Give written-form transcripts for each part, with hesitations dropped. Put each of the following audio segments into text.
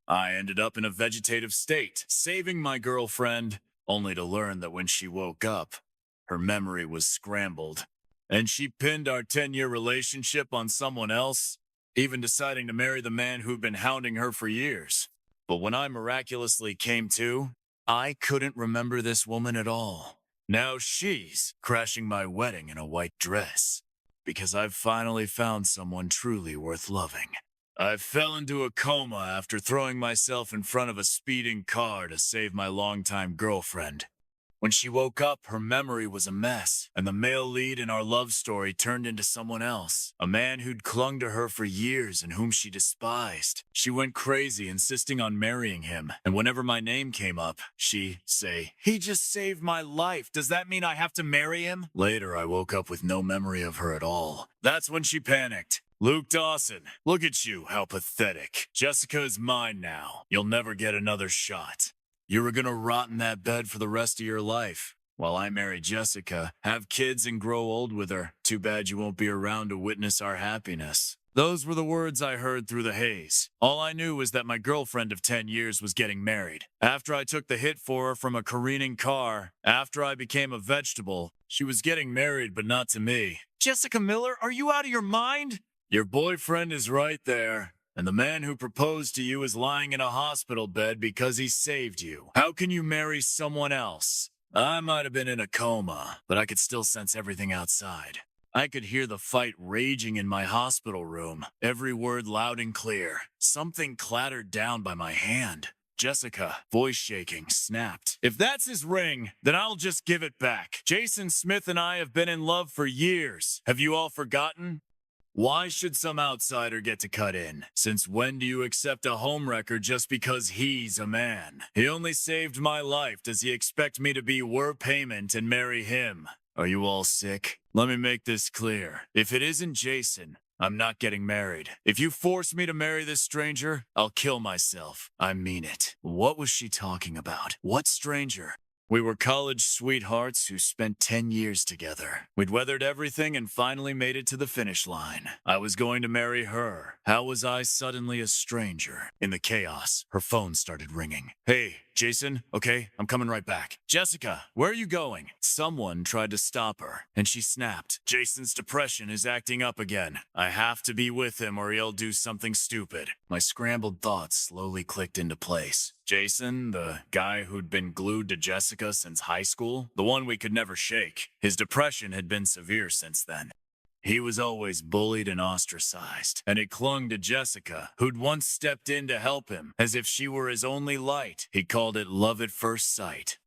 I ended up in a vegetative state, saving my girlfriend, only to learn that when she woke up, her memory was scrambled. And she pinned our 10-year relationship on someone else, even deciding to marry the man who'd been hounding her for years. But when I miraculously came to, I couldn't remember this woman at all. Now she's crashing my wedding in a white dress, because I've finally found someone truly worth loving. I fell into a coma after throwing myself in front of a speeding car to save my longtime girlfriend. When she woke up, her memory was a mess, and the male lead in our love story turned into someone else, a man who'd clung to her for years and whom she despised. She went crazy, insisting on marrying him, and whenever my name came up, she'd say, "He just saved my life. Does that mean I have to marry him?" Later, I woke up with no memory of her at all. That's when she panicked. "Luke Dawson, look at you, how pathetic. Jessica is mine now. You'll never get another shot. You were gonna rot in that bed for the rest of your life, while I marry Jessica, have kids, and grow old with her. Too bad you won't be around to witness our happiness." Those were the words I heard through the haze. All I knew was that my girlfriend of 10 years was getting married. After I took the hit for her from a careening car, after I became a vegetable, she was getting married, but not to me. "Jessica Miller, are you out of your mind?" "Your boyfriend is right there. And the man who proposed to you is lying in a hospital bed because he saved you. How can you marry someone else?" I might have been in a coma, but I could still sense everything outside. I could hear the fight raging in my hospital room, every word loud and clear. Something clattered down by my hand. Jessica, voice shaking, snapped, "If that's his ring, then I'll just give it back. Jason Smith and I have been in love for years. Have you all forgotten? Why should some outsider get to cut in? Since when do you accept a homewrecker just because he's a man? He only saved my life. Does he expect me to be worth payment and marry him? Are you all sick? Let me make this clear. If it isn't Jason, I'm not getting married. If you force me to marry this stranger, I'll kill myself. I mean it." What was she talking about? What stranger? We were college sweethearts who spent 10 years together. We'd weathered everything and finally made it to the finish line. I was going to marry her. How was I suddenly a stranger? In the chaos, her phone started ringing. "Hey, Jason, okay, I'm coming right back." "Jessica, where are you going?" Someone tried to stop her, and she snapped. "Jason's depression is acting up again. I have to be with him or he'll do something stupid." My scrambled thoughts slowly clicked into place. Jason, the guy who'd been glued to Jessica since high school, the one we could never shake. His depression had been severe since then. He was always bullied and ostracized, and it clung to Jessica, who'd once stepped in to help him, as if she were his only light. He called it love at first sight.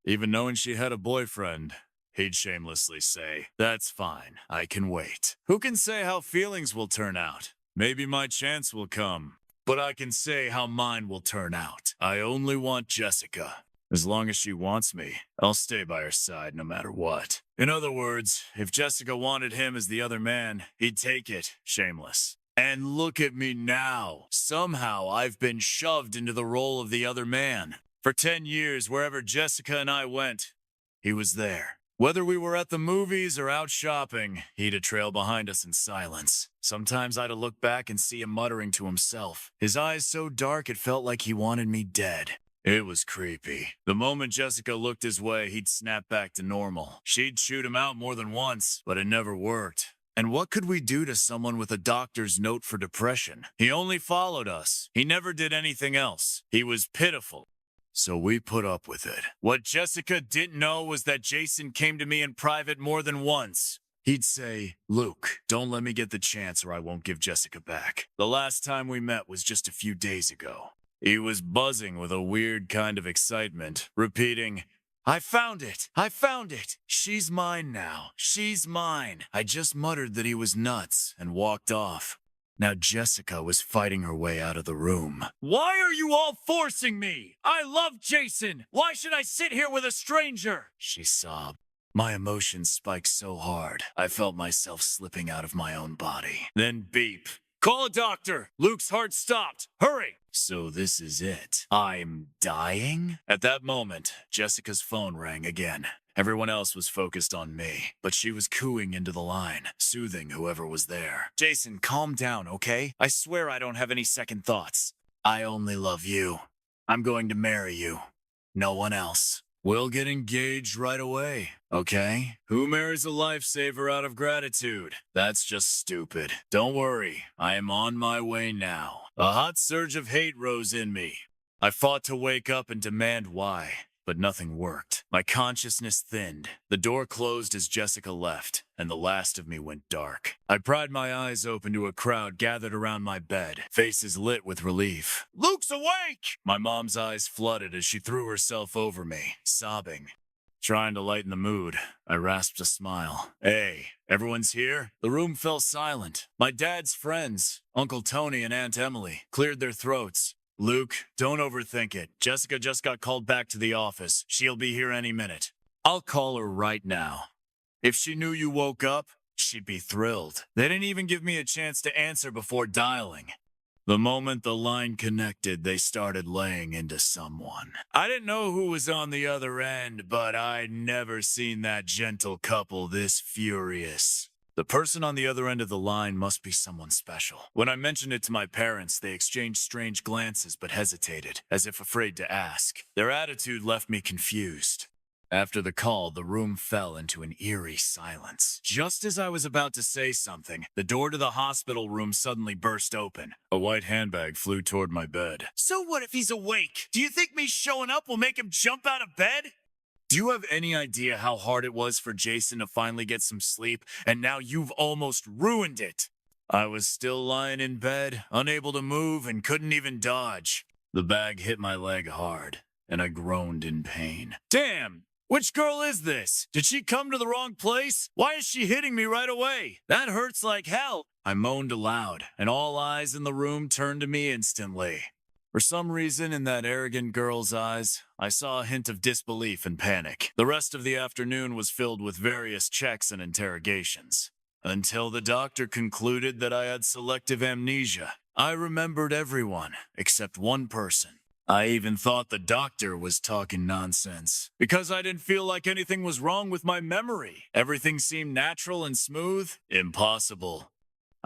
Even knowing she had a boyfriend, he'd shamelessly say, "That's fine, I can wait." Who can say how feelings will turn out? Maybe my chance will come, but I can say how mine will turn out. I only want Jessica. As long as she wants me, I'll stay by her side no matter what. In other words, if Jessica wanted him as the other man, he'd take it. Shameless. And look at me now. Somehow I've been shoved into the role of the other man. For 10 years, wherever Jessica and I went, he was there. Whether we were at the movies or out shopping, he'd trail behind us in silence. Sometimes I'd look back and see him muttering to himself, his eyes so dark it felt like he wanted me dead. It was creepy. The moment Jessica looked his way, he'd snap back to normal. She'd shoot him out more than once, but it never worked. And what could we do to someone with a doctor's note for depression? He only followed us. He never did anything else. He was pitiful. So we put up with it. What Jessica didn't know was that Jason came to me in private more than once. He'd say, "Luke, don't let me get the chance or I won't give Jessica back." The last time we met was just a few days ago. He was buzzing with a weird kind of excitement, repeating, "I found it! I found it! She's mine now! She's mine!" I just muttered that he was nuts and walked off. Now Jessica was fighting her way out of the room. "Why are you all forcing me? I love Jason! Why should I sit here with a stranger?" she sobbed. My emotions spiked so hard, I felt myself slipping out of my own body. Then beep. "Call a doctor! Luke's heart stopped! Hurry!" So this is it. I'm dying? At that moment, Jessica's phone rang again. Everyone else was focused on me, but she was cooing into the line, soothing whoever was there. "Jason, calm down, okay? I swear I don't have any second thoughts." I only love you. I'm going to marry you. No one else. We'll get engaged right away, okay? Who marries a lifesaver out of gratitude? That's just stupid. Don't worry, I am on my way now. A hot surge of hate rose in me. I fought to wake up and demand why, but nothing worked. My consciousness thinned. The door closed as Jessica left, and the last of me went dark. I pried my eyes open to a crowd gathered around my bed, faces lit with relief. "Luke's awake!" My mom's eyes flooded as she threw herself over me, sobbing. Trying to lighten the mood, I rasped a smile. "Hey, everyone's here?" The room fell silent. My dad's friends, Uncle Tony and Aunt Emily, cleared their throats. "Luke, don't overthink it. Jessica just got called back to the office. She'll be here any minute." "I'll call her right now." If she knew you woke up, she'd be thrilled. They didn't even give me a chance to answer before dialing. The moment the line connected, they started laying into someone. I didn't know who was on the other end, but I'd never seen that gentle couple this furious. The person on the other end of the line must be someone special. When I mentioned it to my parents, they exchanged strange glances but hesitated, as if afraid to ask. Their attitude left me confused. After the call, the room fell into an eerie silence. Just as I was about to say something, the door to the hospital room suddenly burst open. A white handbag flew toward my bed. "So what if he's awake? Do you think me showing up will make him jump out of bed?" Do you have any idea how hard it was for Jason to finally get some sleep, and now you've almost ruined it? I was still lying in bed, unable to move, and couldn't even dodge. The bag hit my leg hard, and I groaned in pain. Damn! Which girl is this? Did she come to the wrong place? Why is she hitting me right away? That hurts like hell. I moaned aloud, and all eyes in the room turned to me instantly. For some reason, in that arrogant girl's eyes, I saw a hint of disbelief and panic. The rest of the afternoon was filled with various checks and interrogations, until the doctor concluded that I had selective amnesia. I remembered everyone, except one person. I even thought the doctor was talking nonsense, because I didn't feel like anything was wrong with my memory. Everything seemed natural and smooth. Impossible.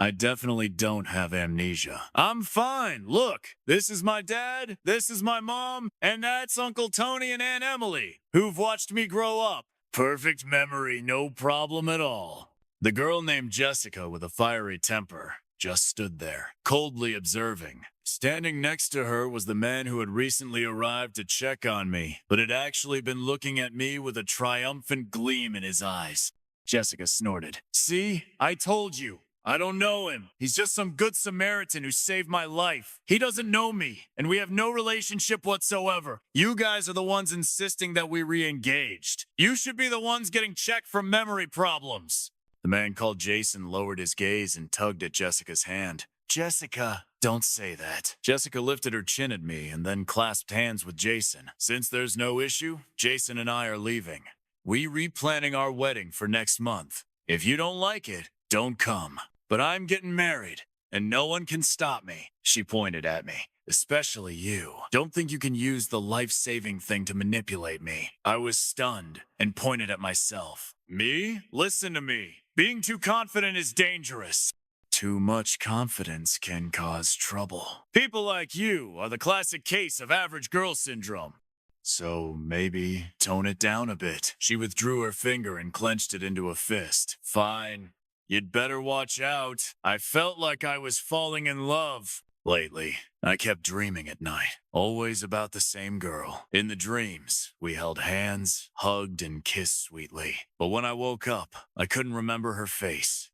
I definitely don't have amnesia. I'm fine. Look, this is my dad, this is my mom, and that's Uncle Tony and Aunt Emily, who've watched me grow up. Perfect memory, no problem at all. The girl named Jessica with a fiery temper just stood there, coldly observing. Standing next to her was the man who had recently arrived to check on me, but had actually been looking at me with a triumphant gleam in his eyes. Jessica snorted. "See, I told you. I don't know him. He's just some good Samaritan who saved my life. He doesn't know me, and we have no relationship whatsoever. You guys are the ones insisting that we re-engaged. You should be the ones getting checked for memory problems." The man called Jason lowered his gaze and tugged at Jessica's hand. "Jessica, don't say that." Jessica lifted her chin at me and then clasped hands with Jason. "Since there's no issue, Jason and I are leaving. We replanning our wedding for next month. If you don't like it, don't come. But I'm getting married, and no one can stop me." She pointed at me. "Especially you. Don't think you can use the life-saving thing to manipulate me." I was stunned and pointed at myself. "Me? Listen to me. Being too confident is dangerous. Too much confidence can cause trouble. People like you are the classic case of average girl syndrome. So maybe tone it down a bit." She withdrew her finger and clenched it into a fist. "Fine. You'd better watch out. I felt like I was falling in love. Lately, I kept dreaming at night, always about the same girl. In the dreams, we held hands, hugged, and kissed sweetly. But when I woke up, I couldn't remember her face.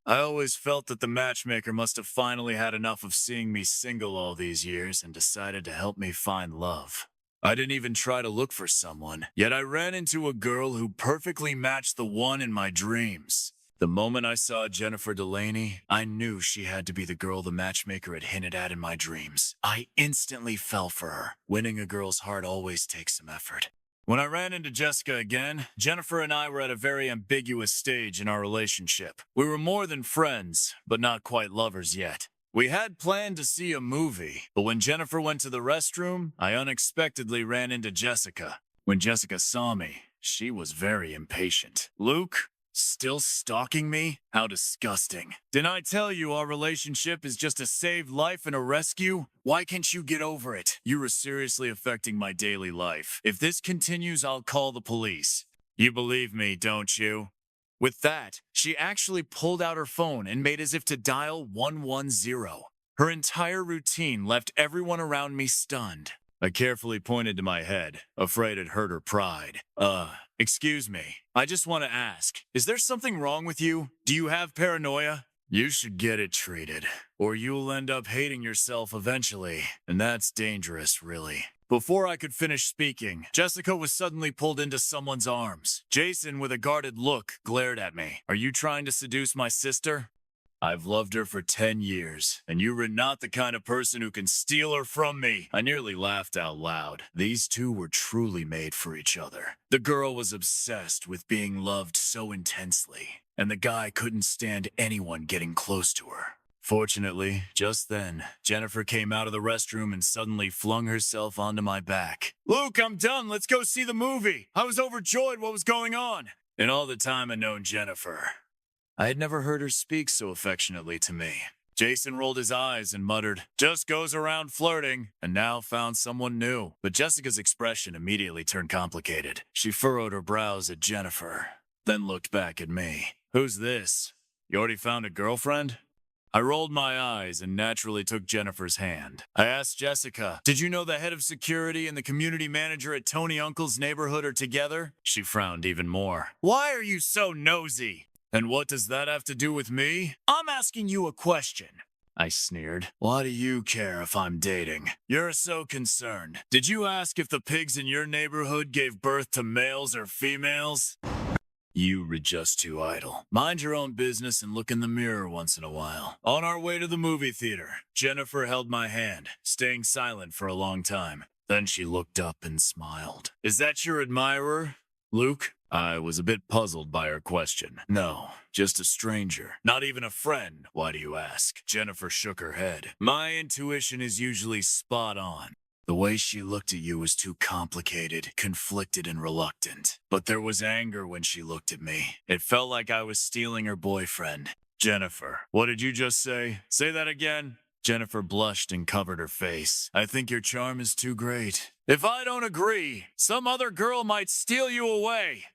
I always felt that the matchmaker must have finally had enough of seeing me single all these years and decided to help me find love. I didn't even try to look for someone, yet I ran into a girl who perfectly matched the one in my dreams. The moment I saw Jennifer Delaney, I knew she had to be the girl the matchmaker had hinted at in my dreams. I instantly fell for her. Winning a girl's heart always takes some effort. When I ran into Jessica again, Jennifer and I were at a very ambiguous stage in our relationship. We were more than friends, but not quite lovers yet. We had planned to see a movie, but when Jennifer went to the restroom, I unexpectedly ran into Jessica. When Jessica saw me, she was very impatient. "Luke, Still stalking me? How disgusting. Didn't I tell you our relationship is just a saved life and a rescue? Why can't you get over it? You are seriously affecting my daily life. If this continues, I'll call the police. You believe me, don't you? With that, she actually pulled out her phone and made as if to dial 110. Her entire routine left everyone around me stunned. I carefully pointed to my head, afraid it hurt her pride. Excuse me. I just want to ask, is there something wrong with you? Do you have paranoia? You should get it treated, or you'll end up hating yourself eventually, and that's dangerous, really. Before I could finish speaking, Jessica was suddenly pulled into someone's arms. Jason, with a guarded look, glared at me. Are you trying to seduce my sister? I've loved her for 10 years, and you were not the kind of person who can steal her from me. I nearly laughed out loud. These two were truly made for each other. The girl was obsessed with being loved so intensely, and the guy couldn't stand anyone getting close to her. Fortunately, just then, Jennifer came out of the restroom and suddenly flung herself onto my back. Luke, I'm done. Let's go see the movie. I was overjoyed what was going on. In all the time I'd known Jennifer, I had never heard her speak so affectionately to me. Jason rolled his eyes and muttered, just goes around flirting, and now found someone new. But Jessica's expression immediately turned complicated. She furrowed her brows at Jennifer, then looked back at me. Who's this? You already found a girlfriend? I rolled my eyes and naturally took Jennifer's hand. I asked Jessica, did you know the head of security and the community manager at Tony Uncle's neighborhood are together? She frowned even more. Why are you so nosy? And what does that have to do with me? I'm asking you a question. I sneered. Why do you care if I'm dating? You're so concerned. Did you ask if the pigs in your neighborhood gave birth to males or females? You were just too idle. Mind your own business and look in the mirror once in a while. On our way to the movie theater, Jennifer held my hand, staying silent for a long time. Then she looked up and smiled. Is that your admirer, Luke? I was a bit puzzled by her question. No, just a stranger. Not even a friend, why do you ask? Jennifer shook her head. My intuition is usually spot on. The way she looked at you was too complicated, conflicted, and reluctant. But there was anger when she looked at me. It felt like I was stealing her boyfriend. Jennifer, what did you just say? Say that again. Jennifer blushed and covered her face. I think your charm is too great. If I don't agree, some other girl might steal you away.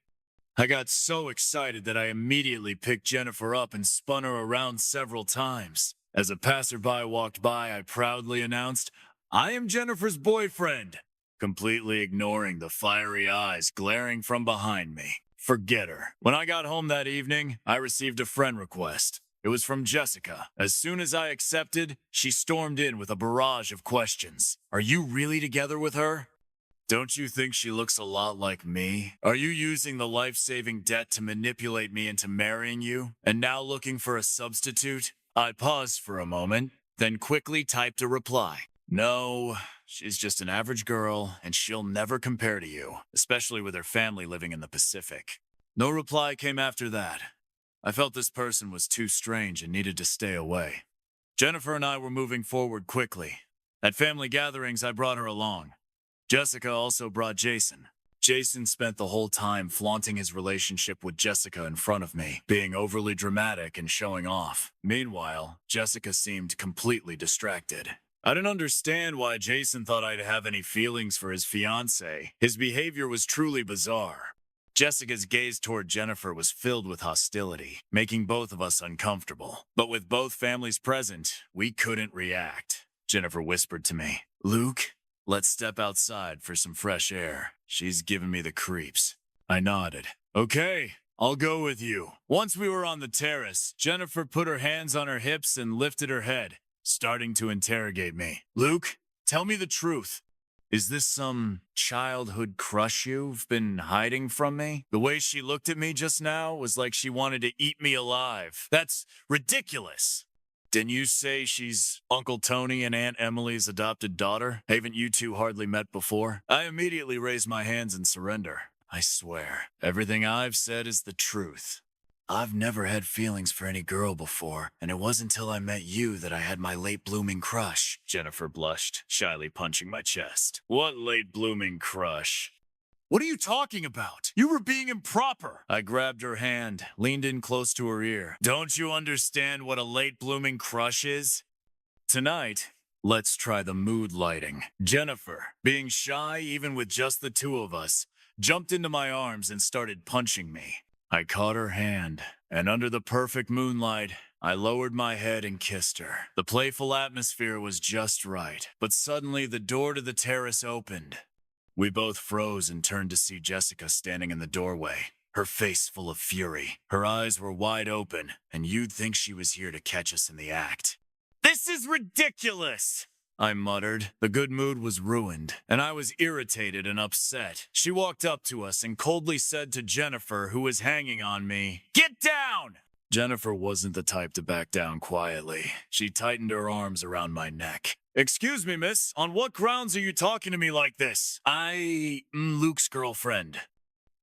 I got so excited that I immediately picked Jennifer up and spun her around several times. As a passerby walked by, I proudly announced, I am Jennifer's boyfriend, completely ignoring the fiery eyes glaring from behind me. Forget her. When I got home that evening, I received a friend request. It was from Jessica. As soon as I accepted, she stormed in with a barrage of questions. Are you really together with her? Don't you think she looks a lot like me? Are you using the life-saving debt to manipulate me into marrying you, and now looking for a substitute? I paused for a moment, then quickly typed a reply. No, she's just an average girl, and she'll never compare to you, especially with her family living in the Pacific. No reply came after that. I felt this person was too strange and needed to stay away. Jennifer and I were moving forward quickly. At family gatherings, I brought her along. Jessica also brought Jason. Jason spent the whole time flaunting his relationship with Jessica in front of me, being overly dramatic and showing off. Meanwhile, Jessica seemed completely distracted. I didn't understand why Jason thought I'd have any feelings for his fiancée. His behavior was truly bizarre. Jessica's gaze toward Jennifer was filled with hostility, making both of us uncomfortable. But with both families present, we couldn't react. Jennifer whispered to me, Luke, let's step outside for some fresh air. She's giving me the creeps. I nodded. Okay, I'll go with you. Once we were on the terrace, Jennifer put her hands on her hips and lifted her head, starting to interrogate me. Luke, tell me the truth. Is this some childhood crush you've been hiding from me? The way she looked at me just now was like she wanted to eat me alive. That's ridiculous. Didn't you say she's Uncle Tony and Aunt Emily's adopted daughter? Haven't you two hardly met before? I immediately raised my hands in surrender. I swear, everything I've said is the truth. I've never had feelings for any girl before, and it wasn't until I met you that I had my late-blooming crush. Jennifer blushed, shyly punching my chest. What late-blooming crush? What are you talking about? You were being improper. I grabbed her hand, leaned in close to her ear. Don't you understand what a late-blooming crush is? Tonight, let's try the mood lighting. Jennifer, being shy even with just the two of us, jumped into my arms and started punching me. I caught her hand, and under the perfect moonlight, I lowered my head and kissed her. The playful atmosphere was just right, but suddenly the door to the terrace opened. We both froze and turned to see Jessica standing in the doorway, her face full of fury. Her eyes were wide open, and you'd think she was here to catch us in the act. This is ridiculous! I muttered. The good mood was ruined, and I was irritated and upset. She walked up to us and coldly said to Jennifer, who was hanging on me, "Get down!" Jennifer wasn't the type to back down quietly. She tightened her arms around my neck. Excuse me, miss, on what grounds are you talking to me like this? I'm Luke's girlfriend.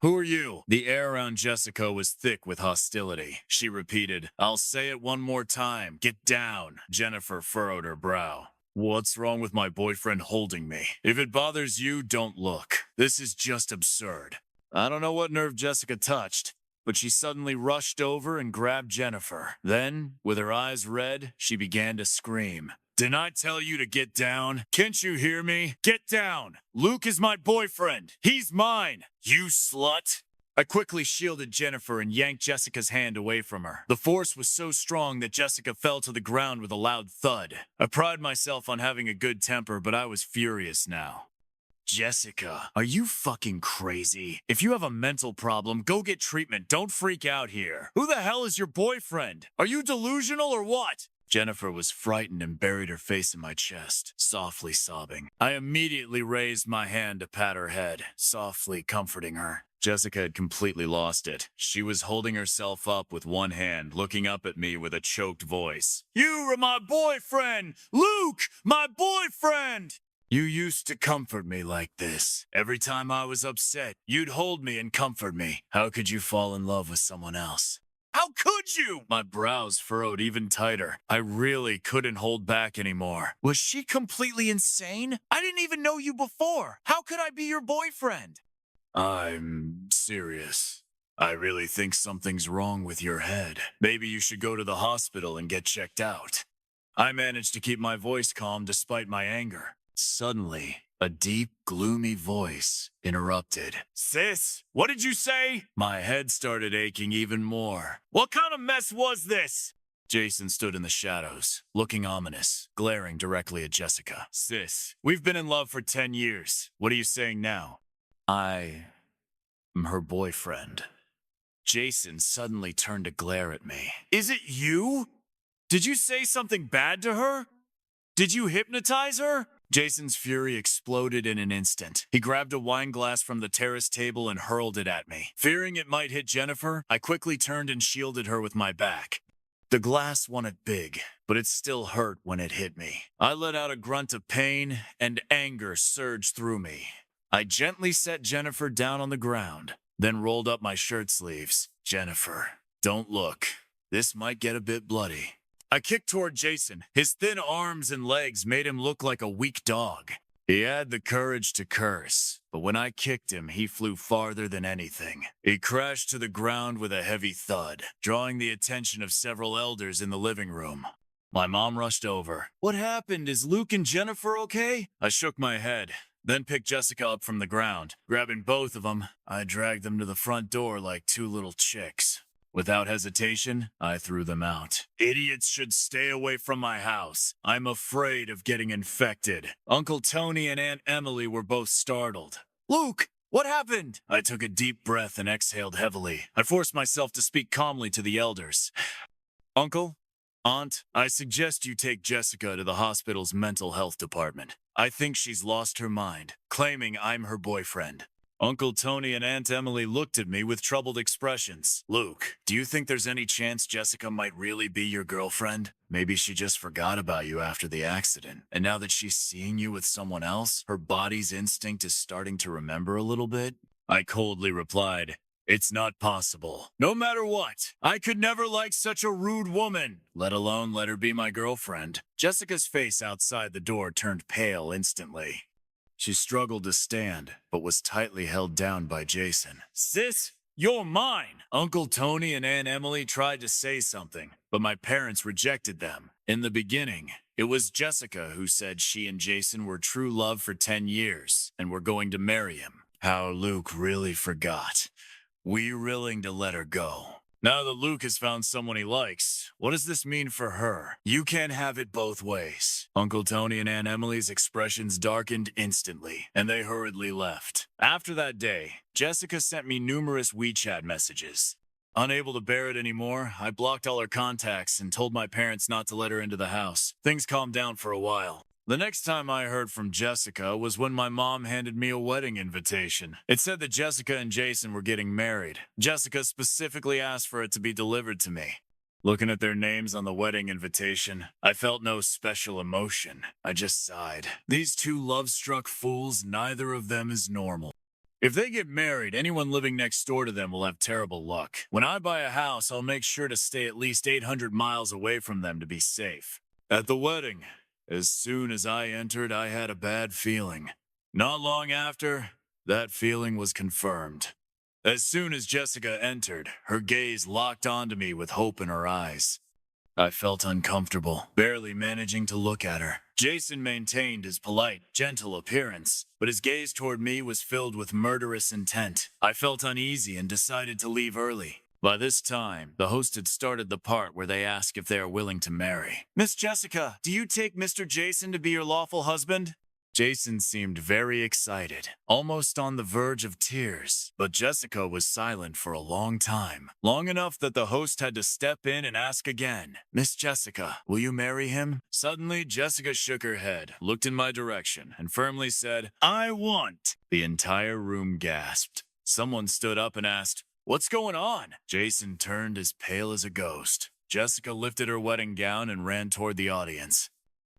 Who are you? The air around Jessica was thick with hostility. She repeated, I'll say it one more time. Get down. Jennifer furrowed her brow. What's wrong with my boyfriend holding me? If it bothers you, don't look. This is just absurd. I don't know what nerve Jessica touched, but she suddenly rushed over and grabbed Jennifer. Then, with her eyes red, she began to scream. Didn't I tell you to get down? Can't you hear me? Get down! Luke is my boyfriend. He's mine. You slut! I quickly shielded Jennifer and yanked Jessica's hand away from her. The force was so strong that Jessica fell to the ground with a loud thud. I pride myself on having a good temper, but I was furious now. Jessica, are you fucking crazy? If you have a mental problem, go get treatment. Don't freak out here. Who the hell is your boyfriend? Are you delusional or what? Jennifer was frightened and buried her face in my chest, softly sobbing. I immediately raised my hand to pat her head, softly comforting her. Jessica had completely lost it. She was holding herself up with one hand, looking up at me with a choked voice. You are my boyfriend! Luke, my boyfriend! You used to comfort me like this. Every time I was upset, you'd hold me and comfort me. How could you fall in love with someone else? How could you? My brows furrowed even tighter. I really couldn't hold back anymore. Was she completely insane? I didn't even know you before. How could I be your boyfriend? I'm serious. I really think something's wrong with your head. Maybe you should go to the hospital and get checked out. I managed to keep my voice calm despite my anger. Suddenly, a deep, gloomy voice interrupted. Sis, what did you say? My head started aching even more. What kind of mess was this? Jason stood in the shadows, looking ominous, glaring directly at Jessica. Sis, we've been in love for 10 years. What are you saying now? I am her boyfriend. Jason suddenly turned to glare at me. Is it you? Did you say something bad to her? Did you hypnotize her? Jason's fury exploded in an instant. He grabbed a wine glass from the terrace table and hurled it at me. Fearing it might hit Jennifer, I quickly turned and shielded her with my back. The glass won it big, but it still hurt when it hit me. I let out a grunt of pain, and anger surged through me. I gently set Jennifer down on the ground, then rolled up my shirt sleeves. Jennifer, don't look. This might get a bit bloody. I kicked toward Jason. His thin arms and legs made him look like a weak dog. He had the courage to curse, but when I kicked him, he flew farther than anything. He crashed to the ground with a heavy thud, drawing the attention of several elders in the living room. My mom rushed over. What happened? Is Luke and Jennifer okay? I shook my head, then picked Jessica up from the ground. Grabbing both of them, I dragged them to the front door like two little chicks. Without hesitation, I threw them out. Idiots should stay away from my house. I'm afraid of getting infected. Uncle Tony and Aunt Emily were both startled. Luke, what happened? I took a deep breath and exhaled heavily. I forced myself to speak calmly to the elders. Uncle, Aunt, I suggest you take Jessica to the hospital's mental health department. I think she's lost her mind, claiming I'm her boyfriend. Uncle Tony and Aunt Emily looked at me with troubled expressions. Luke, do you think there's any chance Jessica might really be your girlfriend? Maybe she just forgot about you after the accident, and now that she's seeing you with someone else, her body's instinct is starting to remember a little bit? I coldly replied, it's not possible. No matter what, I could never like such a rude woman, let alone let her be my girlfriend. Jessica's face outside the door turned pale instantly. She struggled to stand, but was tightly held down by Jason. Sis, you're mine! Uncle Tony and Aunt Emily tried to say something, but my parents rejected them. In the beginning, it was Jessica who said she and Jason were true love for 10 years and were going to marry him. How Luke really forgot. We willing to let her go. Now that Luke has found someone he likes, what does this mean for her? You can't have it both ways. Uncle Tony and Aunt Emily's expressions darkened instantly, and they hurriedly left. After that day, Jessica sent me numerous WeChat messages. Unable to bear it anymore, I blocked all her contacts and told my parents not to let her into the house. Things calmed down for a while. The next time I heard from Jessica was when my mom handed me a wedding invitation. It said that Jessica and Jason were getting married. Jessica specifically asked for it to be delivered to me. Looking at their names on the wedding invitation, I felt no special emotion. I just sighed. These two love-struck fools, neither of them is normal. If they get married, anyone living next door to them will have terrible luck. When I buy a house, I'll make sure to stay at least 800 miles away from them to be safe. At the wedding, as soon as I entered, I had a bad feeling. Not long after, that feeling was confirmed. As soon as Jessica entered, her gaze locked onto me with hope in her eyes. I felt uncomfortable, barely managing to look at her. Jason maintained his polite, gentle appearance, but his gaze toward me was filled with murderous intent. I felt uneasy and decided to leave early. By this time, the host had started the part where they ask if they are willing to marry. Miss Jessica, do you take Mr. Jason to be your lawful husband? Jason seemed very excited, almost on the verge of tears, but Jessica was silent for a long time, long enough that the host had to step in and ask again, Miss Jessica, will you marry him? Suddenly, Jessica shook her head, looked in my direction, and firmly said, I want. The entire room gasped. Someone stood up and asked, what's going on? Jason turned as pale as a ghost. Jessica lifted her wedding gown and ran toward the audience.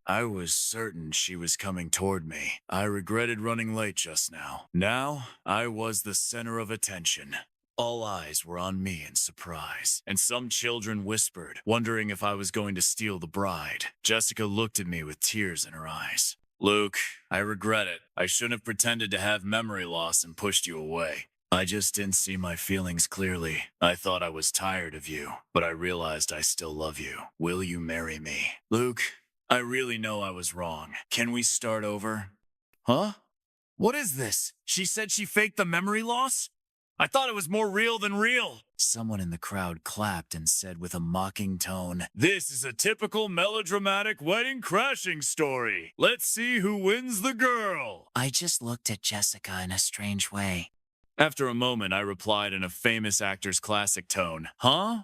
I was certain she was coming toward me. I regretted running late just now. Now, I was the center of attention. All eyes were on me in surprise, and some children whispered, wondering if I was going to steal the bride. Jessica looked at me with tears in her eyes. Luke, I regret it. I shouldn't have pretended to have memory loss and pushed you away. I just didn't see my feelings clearly. I thought I was tired of you, but I realized I still love you. Will you marry me? Luke, I really know I was wrong. Can we start over? Huh? What is this? She said she faked the memory loss? I thought it was more real than real. Someone in the crowd clapped and said with a mocking tone, this is a typical melodramatic wedding crashing story. Let's see who wins the girl. I just looked at Jessica in a strange way. After a moment, I replied in a famous actor's classic tone. Huh?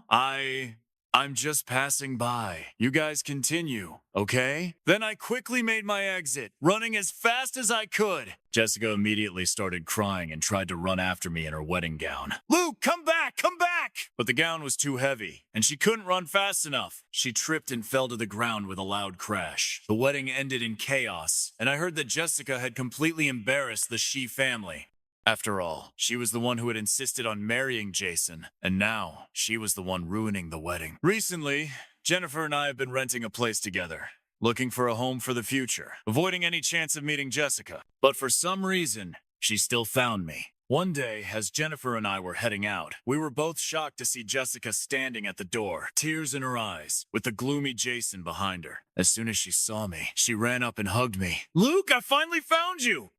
I'm just passing by. You guys continue, okay? Then I quickly made my exit, running as fast as I could. Jessica immediately started crying and tried to run after me in her wedding gown. Luke, come back, come back! But the gown was too heavy, and she couldn't run fast enough. She tripped and fell to the ground with a loud crash. The wedding ended in chaos, and I heard that Jessica had completely embarrassed the She family. After all, she was the one who had insisted on marrying Jason, and now she was the one ruining the wedding. Recently, Jennifer and I have been renting a place together, looking for a home for the future, avoiding any chance of meeting Jessica. But for some reason, she still found me. One day, as Jennifer and I were heading out, we were both shocked to see Jessica standing at the door, tears in her eyes, with the gloomy Jason behind her. As soon as she saw me, she ran up and hugged me. Luke, I finally found you!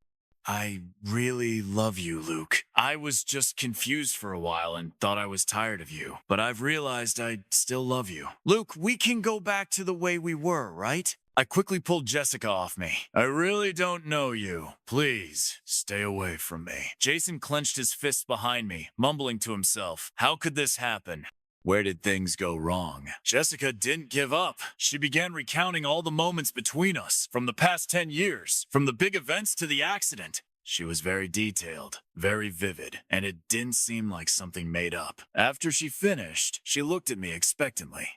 I really love you, Luke. I was just confused for a while and thought I was tired of you, but I've realized I still love you. Luke, we can go back to the way we were, right? I quickly pulled Jessica off me. I really don't know you. Please, stay away from me. Jason clenched his fists behind me, mumbling to himself, how could this happen? Where did things go wrong? Jessica didn't give up. She began recounting all the moments between us, from the past 10 years, from the big events to the accident. She was very detailed, very vivid, and it didn't seem like something made up. After she finished, she looked at me expectantly.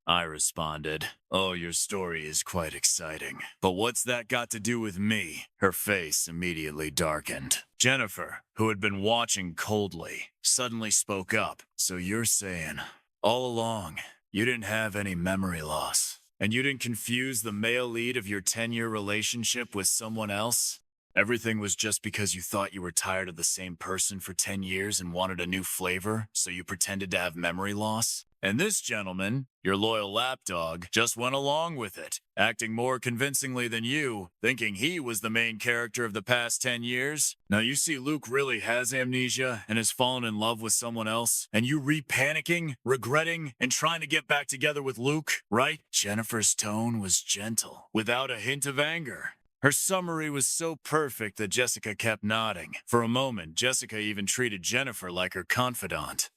I responded, oh, your story is quite exciting. But what's that got to do with me? Her face immediately darkened. Jennifer, who had been watching coldly, suddenly spoke up. So you're saying, all along, you didn't have any memory loss, and you didn't confuse the male lead of your 10-year relationship with someone else? Everything was just because you thought you were tired of the same person for 10 years and wanted a new flavor, so you pretended to have memory loss? And this gentleman, your loyal lapdog, just went along with it, acting more convincingly than you, thinking he was the main character of the past 10 years. Now you see Luke really has amnesia and has fallen in love with someone else, and you re-panicking, regretting, and trying to get back together with Luke, right? Jennifer's tone was gentle, without a hint of anger. Her summary was so perfect that Jessica kept nodding. For a moment, Jessica even treated Jennifer like her confidant.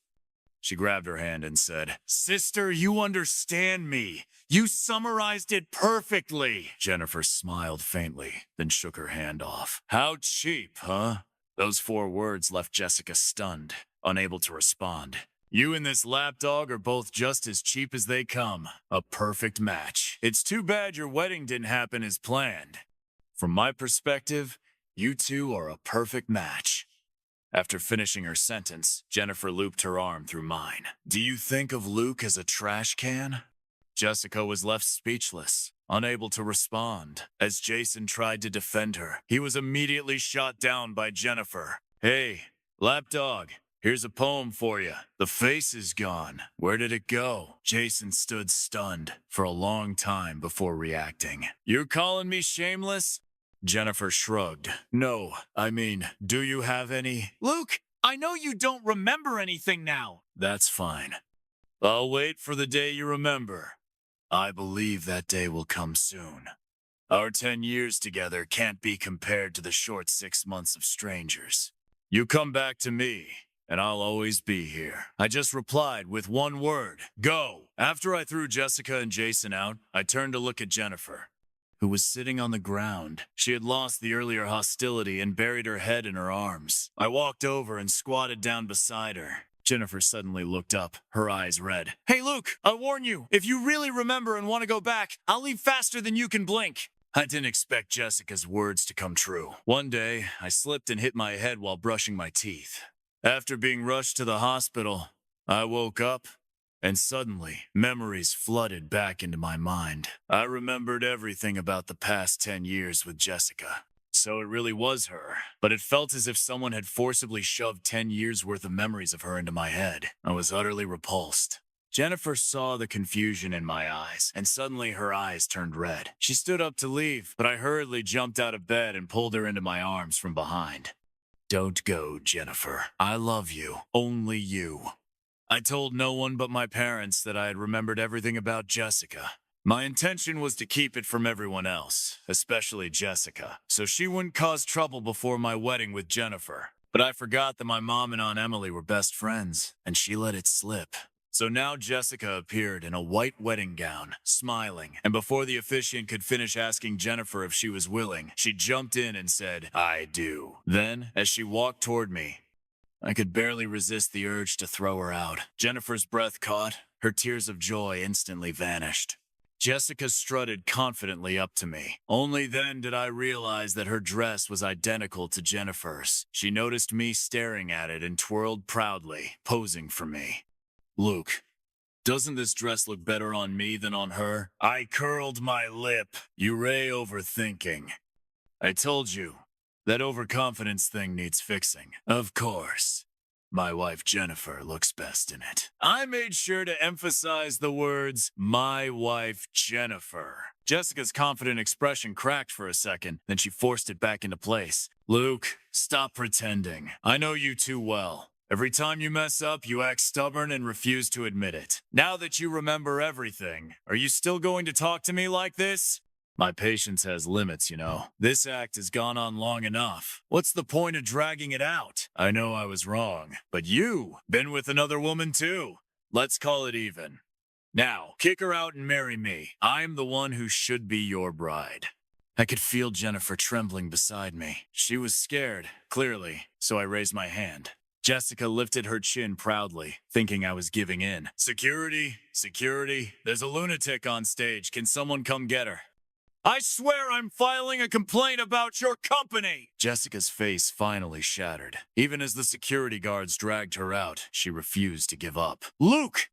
She grabbed her hand and said, "Sister, you understand me. You summarized it perfectly." Jennifer smiled faintly, then shook her hand off. "How cheap, huh?" Those 4 words left Jessica stunned, unable to respond. You and this lapdog are both just as cheap as they come. A perfect match. It's too bad your wedding didn't happen as planned. From my perspective, you two are a perfect match. After finishing her sentence, Jennifer looped her arm through mine. Do you think of Luke as a trash can? Jessica was left speechless, unable to respond. As Jason tried to defend her, he was immediately shot down by Jennifer. Hey, lapdog, here's a poem for you. The face is gone. Where did it go? Jason stood stunned for a long time before reacting. You're calling me shameless? Jennifer shrugged. No, I mean, do you have any? Luke, I know you don't remember anything now. That's fine. I'll wait for the day you remember. I believe that day will come soon. Our 10 years together can't be compared to the short 6 months of strangers. You come back to me, and I'll always be here. I just replied with one word, go. After I threw Jessica and Jason out, I turned to look at Jennifer, who was sitting on the ground. She had lost the earlier hostility and buried her head in her arms. I walked over and squatted down beside her. Jennifer suddenly looked up, her eyes red. Hey, Luke, I warn you, if you really remember and want to go back, I'll leave faster than you can blink. I didn't expect Jessica's words to come true. One day, I slipped and hit my head while brushing my teeth. After being rushed to the hospital, I woke up, and suddenly, memories flooded back into my mind. I remembered everything about the past 10 years with Jessica. So it really was her. But it felt as if someone had forcibly shoved 10 years worth of memories of her into my head. I was utterly repulsed. Jennifer saw the confusion in my eyes, and suddenly her eyes turned red. She stood up to leave, but I hurriedly jumped out of bed and pulled her into my arms from behind. Don't go, Jennifer. I love you. Only you. I told no one but my parents that I had remembered everything about Jessica. My intention was to keep it from everyone else, especially Jessica, so she wouldn't cause trouble before my wedding with Jennifer. But I forgot that my mom and Aunt Emily were best friends, and she let it slip. So now Jessica appeared in a white wedding gown, smiling, and before the officiant could finish asking Jennifer if she was willing, she jumped in and said, I do. Then, as she walked toward me, I could barely resist the urge to throw her out. Jennifer's breath caught. Her tears of joy instantly vanished. Jessica strutted confidently up to me. Only then did I realize that her dress was identical to Jennifer's. She noticed me staring at it and twirled proudly, posing for me. Luke, doesn't this dress look better on me than on her? I curled my lip. You ray overthinking. I told you. That overconfidence thing needs fixing. Of course. My wife Jennifer looks best in it. I made sure to emphasize the words, my wife Jennifer. Jessica's confident expression cracked for a second, then she forced it back into place. Luke, stop pretending. I know you too well. Every time you mess up, you act stubborn and refuse to admit it. Now that you remember everything, are you still going to talk to me like this? My patience has limits, you know. This act has gone on long enough. What's the point of dragging it out? I know I was wrong, but you been with another woman too. Let's call it even. Now, kick her out and marry me. I'm the one who should be your bride. I could feel Jennifer trembling beside me. She was scared, clearly, so I raised my hand. Jessica lifted her chin proudly, thinking I was giving in. Security, security, there's a lunatic on stage. Can someone come get her? I swear I'm filing a complaint about your company! Jessica's face finally shattered. Even as the security guards dragged her out, she refused to give up. Luke!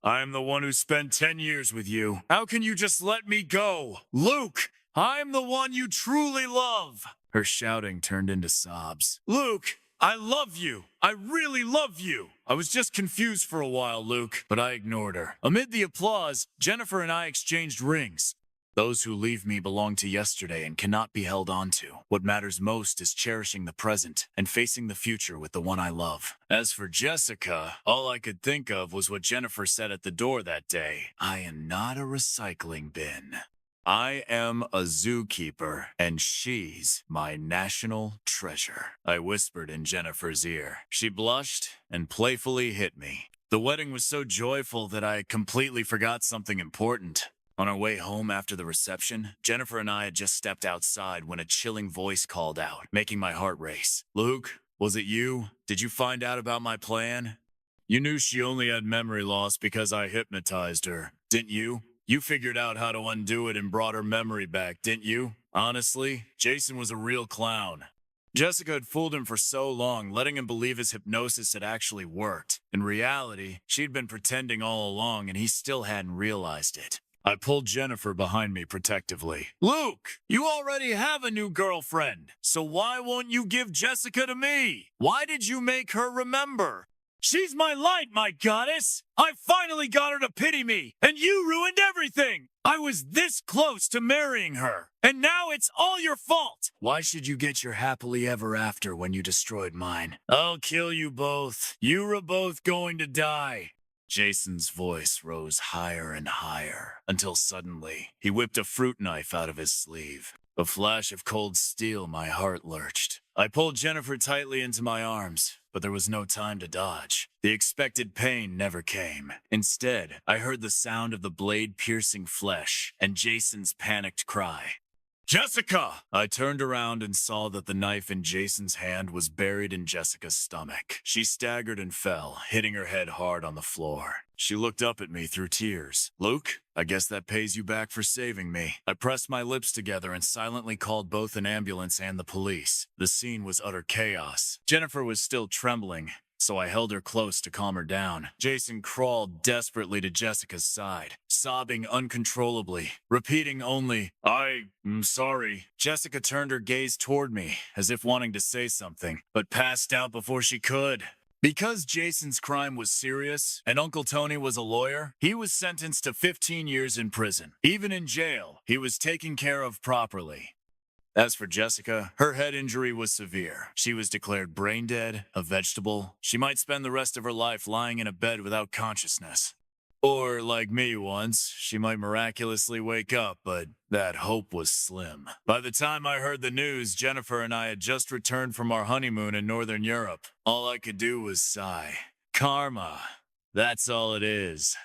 I'm the one who spent 10 years with you. How can you just let me go? Luke! I'm the one you truly love. Her shouting turned into sobs. Luke, I love you. I really love you. I was just confused for a while, Luke, but I ignored her. Amid the applause, Jennifer and I exchanged rings. Those who leave me belong to yesterday and cannot be held on to. What matters most is cherishing the present and facing the future with the one I love. As for Jessica, all I could think of was what Jennifer said at the door that day. I am not a recycling bin. I am a zookeeper, and she's my national treasure, I whispered in Jennifer's ear. She blushed and playfully hit me. The wedding was so joyful that I completely forgot something important. On our way home after the reception, Jennifer and I had just stepped outside when a chilling voice called out, making my heart race. Luke, was it you? Did you find out about my plan? You knew she only had memory loss because I hypnotized her, didn't you? You figured out how to undo it and brought her memory back, didn't you? Honestly, Jason was a real clown. Jessica had fooled him for so long, letting him believe his hypnosis had actually worked. In reality, she'd been pretending all along and he still hadn't realized it. I pulled Jennifer behind me protectively. Luke, you already have a new girlfriend, so why won't you give Jessica to me? Why did you make her remember? She's my light, my goddess! I finally got her to pity me, and you ruined everything! I was this close to marrying her, and now it's all your fault! Why should you get your happily ever after when you destroyed mine? I'll kill you both. You were both going to die. Jason's voice rose higher and higher, until suddenly he whipped a fruit knife out of his sleeve. A flash of cold steel, my heart lurched. I pulled Jennifer tightly into my arms, but there was no time to dodge. The expected pain never came. Instead, I heard the sound of the blade piercing flesh and Jason's panicked cry. Jessica! I turned around and saw that the knife in Jason's hand was buried in Jessica's stomach. She staggered and fell, hitting her head hard on the floor. She looked up at me through tears. Luke, I guess that pays you back for saving me. I pressed my lips together and silently called both an ambulance and the police. The scene was utter chaos. Jennifer was still trembling, so I held her close to calm her down. Jason crawled desperately to Jessica's side, sobbing uncontrollably, repeating only, I'm sorry. Jessica turned her gaze toward me, as if wanting to say something, but passed out before she could. Because Jason's crime was serious, and Uncle Tony was a lawyer, he was sentenced to 15 years in prison. Even in jail, he was taken care of properly. As for Jessica, her head injury was severe. She was declared brain dead, a vegetable. She might spend the rest of her life lying in a bed without consciousness. Or, like me once, she might miraculously wake up, but that hope was slim. By the time I heard the news, Jennifer and I had just returned from our honeymoon in Northern Europe. All I could do was sigh. Karma. That's all it is.